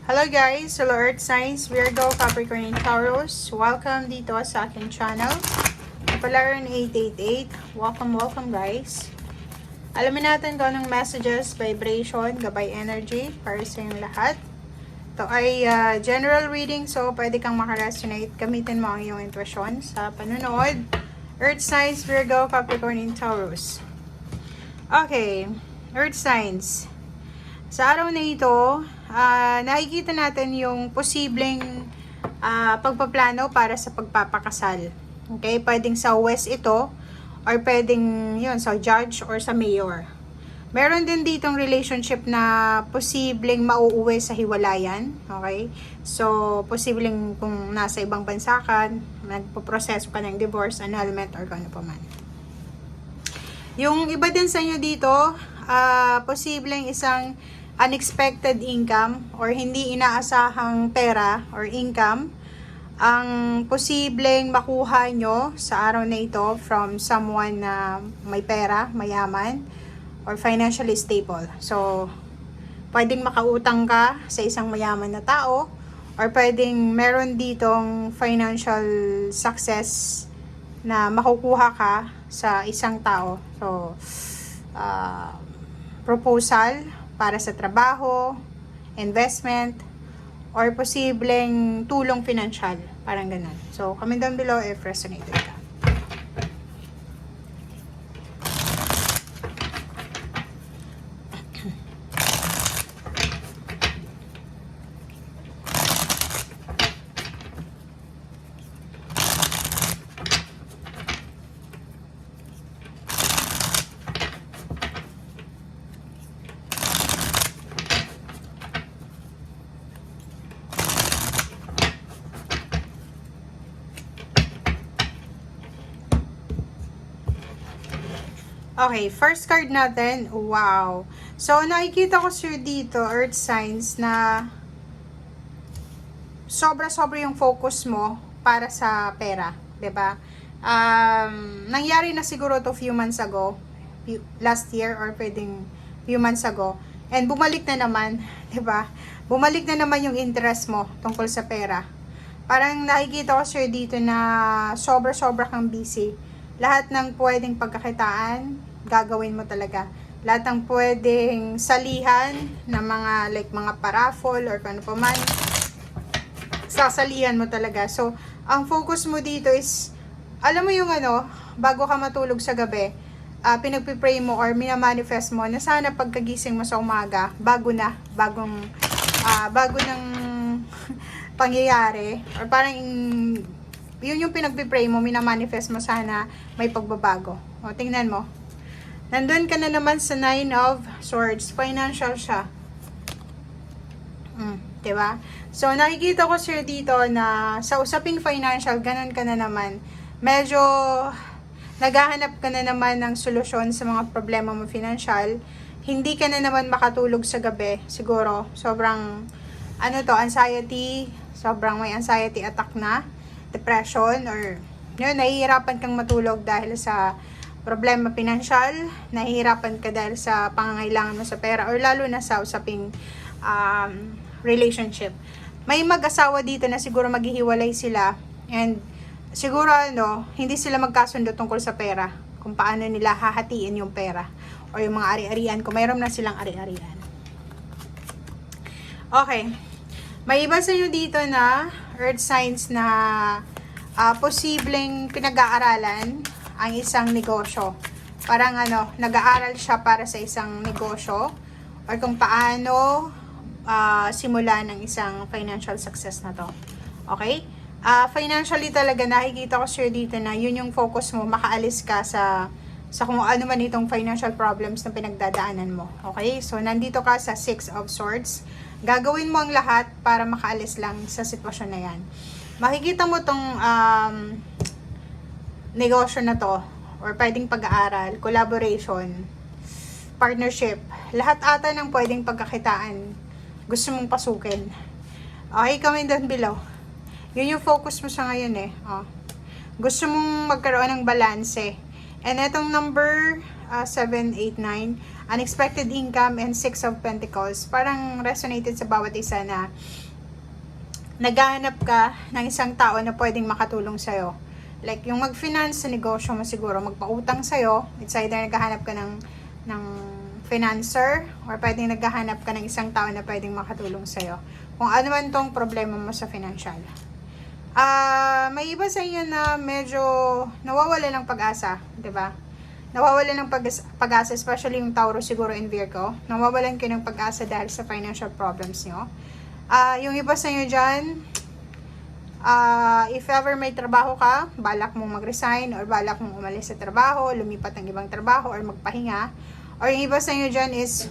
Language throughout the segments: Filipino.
Hello guys, hello Earth Signs, Virgo, Capricorn, and Taurus. Welcome dito sa aking channel. Palaran 888. Welcome guys. Alamin natin kung anong messages, vibration, gabay energy para sa inyong lahat. Ito ay general reading, so pwede kang makaresonate. Gamitin mo ang iyong intuition sa panonood. Earth Signs, Virgo, Capricorn, and Taurus. Okay, Earth Signs. Sa araw na ito, nakikita natin yung posibleng pagpaplano para sa pagpapakasal. Okay, pwedeng sa West ito, or pwedeng yun, sa judge or sa mayor. Meron din ditong relationship na posibleng mauuwi sa hiwalayan. Okay, so posibleng kung nasa ibang bansa ka, nagpo-proseso ka ng divorce, annulment, or kung ano pa man. Yung iba din sa inyo dito, posibleng isang unexpected income or hindi inaasahang pera or income ang posibleng makuha nyo sa araw na ito from someone na may pera, mayaman, or financially stable. So, pwedeng makautang ka sa isang mayaman na tao, or pwedeng meron ditong financial success na makukuha ka sa isang tao. So, proposal para sa trabaho, investment, or posibleng tulong pinansyal. Parang ganun. So, comment down below if resonated ka. Okay, first card natin, wow. So, nakikita ko sir dito, Earth Signs, na sobra-sobra yung focus mo para sa pera, 'di ba? Nangyari na siguro to few months ago, last year, or pwedeng few months ago. And bumalik na naman, 'di ba? Bumalik na naman yung interest mo tungkol sa pera. Parang nakikita ko sir dito na sobra-sobra kang busy. Lahat ng pwedeng pagkakitaan, gagawin mo talaga. Lahat ng pwedeng salihan na mga like mga paraffol or kung ano pa man, sasalihan mo talaga. So, ang focus mo dito is, alam mo yung ano, bago ka matulog sa gabi, pinagpipray mo or minamanifest mo na sana pagkagising mo sa umaga, bago ng pangyayari, or parang yun yung pinagpipray mo, minamanifest mo sana may pagbabago. O, tingnan mo. Nandun ka na naman sa 9 of Swords. Financial siya. Diba? So, nakikita ko sir dito na sa usaping financial, ganun ka na naman. Medyo naghahanap ka na naman ng solusyon sa mga problema mo financial. Hindi ka na naman makatulog sa gabi. Siguro, sobrang, anxiety. Sobrang may anxiety attack na. Depression, or yun, nahihirapan kang matulog dahil sa problema pinansyal, nahihirapan ka dahil sa pangangailangan mo sa pera, or lalo na sa usaping relationship. May mag-asawa dito na siguro maghihiwalay sila, and siguro hindi sila magkasundo tungkol sa pera, kung paano nila hahatiin yung pera, o yung mga ari-arian, kung mayroon na silang ari-arian. Okay. May iba sa inyo dito na Earth Signs na posibleng pinag-aaralan ang isang negosyo. Parang nag-aaral siya para sa isang negosyo, or kung paano simulan ng isang financial success na to. Okay? Financially talaga, nakikita ko sir dito na yun yung focus mo, makaalis ka sa kung ano man itong financial problems na pinagdadaanan mo. Okay? So, nandito ka sa 6 of Swords. Gagawin mo ang lahat para makaalis lang sa sitwasyon na yan. Makikita mo tong negosyo na to, or pwedeng pag-aaral, collaboration, partnership, lahat ata ng pwedeng pagkakitaan, gusto mong pasukin. Okay, comment down below. Yun yung focus mo sa ngayon Gusto mong magkaroon ng balanse. And itong number 7, 8, 9, unexpected income, and Six of Pentacles. Parang resonated sa bawat isa na naghahanap ka ng isang tao na pwedeng makatulong sa'yo. Like, yung mag-finance sa negosyo mo siguro, magpautang sa'yo, it's either naghahanap ka ng financer, or pwedeng naghahanap ka ng isang tao na pwedeng makatulong sa'yo. Kung ano man tong problema mo sa financial. May iba sa inyo na medyo nawawala ng pag-asa, 'di ba? Nawawala ng pag-asa, especially yung Taurus siguro in Virgo. Nawawalan kayo ng pag-asa dahil sa financial problems nyo. Yung iba sa inyo dyan, if ever may trabaho ka, balak mong mag-resign or balak mong umalis sa trabaho, lumipat ng ibang trabaho or magpahinga. Or yung iba sa inyo dyan is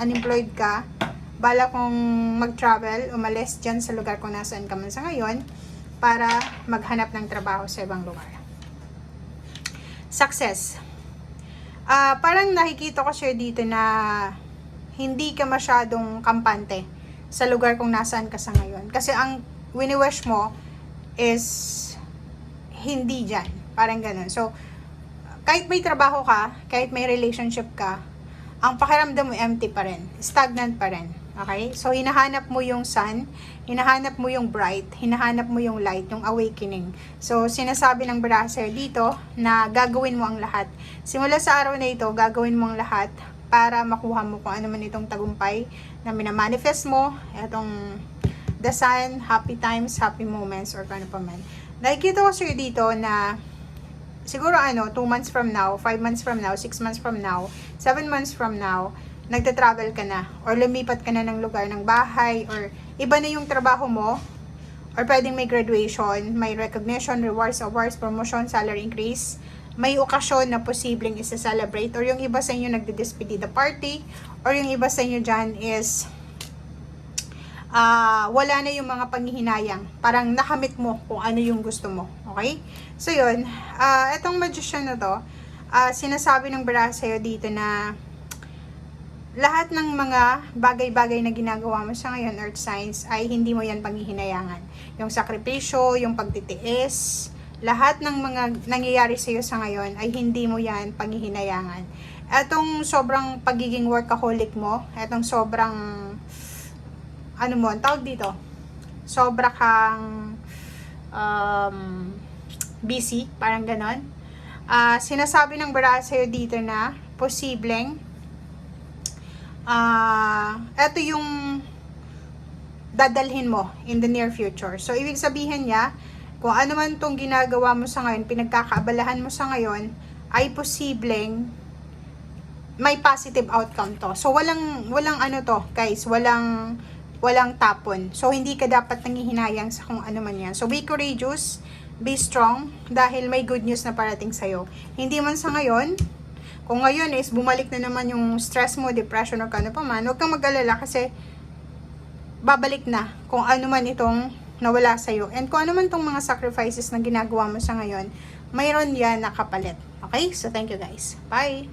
unemployed ka, balak mong mag-travel, umalis dyan sa lugar kung nasaan ka man sa ngayon para maghanap ng trabaho sa ibang lugar. Success. Parang nakikita ko siya dito na hindi ka masyadong kampante sa lugar kung nasaan ka sa ngayon. Kasi ang wini-wish mo is hindi dyan. Parang ganun. So, kahit may trabaho ka, kahit may relationship ka, ang pakiramdam mo empty pa rin. Stagnant pa rin. Okay? So, hinahanap mo yung sun, hinahanap mo yung bright, hinahanap mo yung light, yung awakening. So, sinasabi ng Brasser dito na gagawin mo ang lahat. Simula sa araw na ito, gagawin mo ang lahat para makuha mo kung ano man itong tagumpay na minamanifest mo, itong the sun, happy times, happy moments, or ano pa man. Nakikita ko sa'yo dito na siguro 2 months from now, 5 months from now, 6 months from now, 7 months from now, nagta-travel ka na, or lumipat ka na ng lugar ng bahay, or iba na yung trabaho mo, or pwedeng may graduation, may recognition, rewards, awards, promotion, salary increase, may okasyon na posibleng isa-celebrate, or yung iba sa inyo nagdi-despedida party, or yung iba sa inyo dyan is wala na yung mga panghihinayang. Parang nakamit mo kung ano yung gusto mo. Okay? So yun, etong magician na to, sinasabi ng bara sa'yo dito na lahat ng mga bagay-bagay na ginagawa mo sa ngayon, earth signs, ay hindi mo yan panghihinayangan. Yung sakripisyo, yung pagtitiis, lahat ng mga nangyayari sa iyo sa ngayon ay hindi mo yan panghihinayangan. Etong sobrang pagiging workaholic mo, etong sobrang ang tawag dito, sobra kang busy, parang ganon. Sinasabi ng bara sa'yo dito na posibleng eto yung dadalhin mo in the near future. So, ibig sabihin niya, kung ano man tong ginagawa mo sa ngayon, pinagkakaabalahan mo sa ngayon, ay posibleng may positive outcome to. So, walang guys, walang tapon. So, hindi ka dapat nangihinayang sa kung ano man yan. So, be courageous, be strong, dahil may good news na parating sa'yo. Hindi man sa ngayon, kung ngayon is bumalik na naman yung stress mo, depression, o kano pa man, huwag kang mag-alala kasi babalik na kung ano man itong nawala sa'yo. And kung ano man itong mga sacrifices na ginagawa mo sa ngayon, mayroon yan nakapalit. Okay? So, thank you guys. Bye!